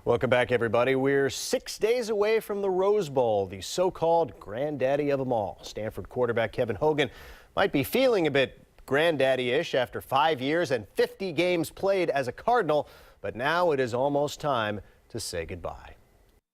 Welcome back, everybody. We're 6 days away from the Rose Bowl, the so-called granddaddy of them all. Stanford quarterback Kevin Hogan might be feeling a bit granddaddy-ish after 5 years and 50 games played as a Cardinal, but now it is almost time to say goodbye.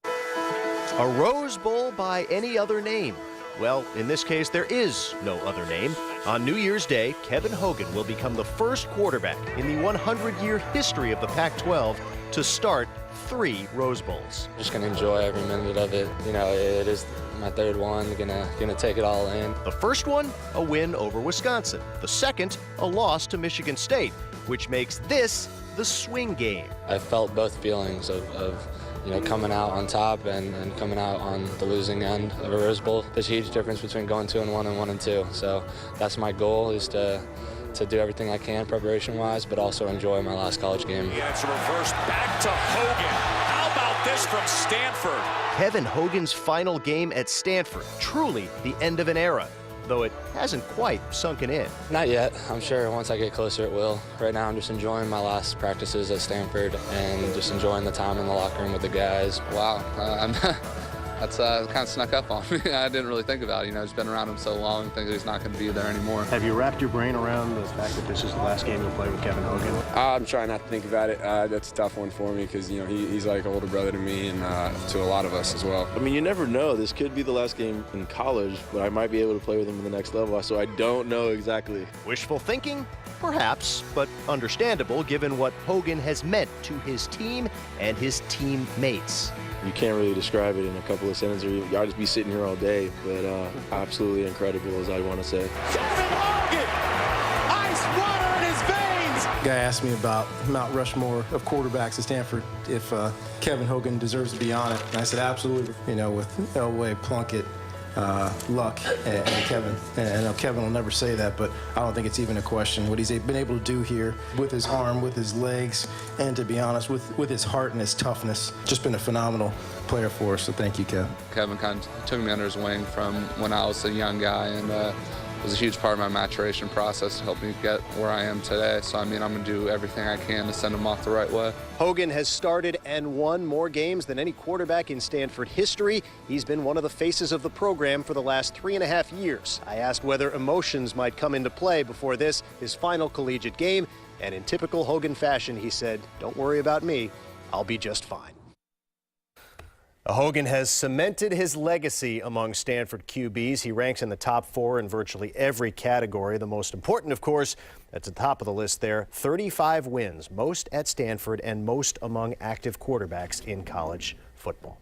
A Rose Bowl by any other name? Well, in this case, there is no other name. On New Year's Day, Kevin Hogan will become the first quarterback in the 100-year history of the Pac-12 to start 3 Rose Bowls. Just gonna enjoy every minute of it. You know, it is my third one. Gonna take it all in. The first one, a win over Wisconsin. The second, a loss to Michigan State, which makes this the swing game. I felt both feelings of you know, coming out on top and coming out on the losing end of a Rose Bowl. There's a huge difference between going 2-1 and 1-2. So that's my goal, is to do everything I can preparation-wise, but also enjoy my last college game. Yeah, it's reversed back to Hogan. How about this from Stanford? Kevin Hogan's final game at Stanford, truly the end of an era, though it hasn't quite sunken in. Not yet. I'm sure once I get closer it will. Right now I'm just enjoying my last practices at Stanford and just enjoying the time in the locker room with the guys. Wow, that's kind of snuck up on me. I didn't really think about it. You know, just been around him so long, think that he's not going to be there anymore. Have you wrapped your brain around the fact that this is the last game you'll play with Kevin Hogan? I'm trying not to think about it. That's a tough one for me because, you know, he's like an older brother to me and to a lot of us as well. I mean, you never know. This could be the last game in college, but I might be able to play with him in the next level, so I don't know exactly. Wishful thinking? Perhaps, but understandable given what Hogan has meant to his team and his teammates. You can't really describe it in a couple of sentences. I'll just be sitting here all day, but absolutely incredible, as I want to say. Kevin Hogan! Ice water in his veins! Guy asked me about Mount Rushmore of quarterbacks at Stanford, if Kevin Hogan deserves to be on it. And I said, absolutely. You know, with Elway, Plunkett, Luck, and Kevin. And Kevin will never say that, but I don't think it's even a question. What he's been able to do here with his arm, with his legs, and to be honest, with his heart and his toughness, just been a phenomenal player for us, so thank you, Kevin. Kevin kind of took me under his wing from when I was a young guy, and was a huge part of my maturation process to help me get where I am today. So, I mean, I'm going to do everything I can to send him off the right way. Hogan has started and won more games than any quarterback in Stanford history. He's been one of the faces of the program for the last 3.5 years. I asked whether emotions might come into play before this, his final collegiate game, and in typical Hogan fashion, he said, "Don't worry about me, I'll be just fine." Hogan has cemented his legacy among Stanford QBs. He ranks in the top 4 in virtually every category. The most important, of course, at the top of the list there, 35 wins, most at Stanford and most among active quarterbacks in college football.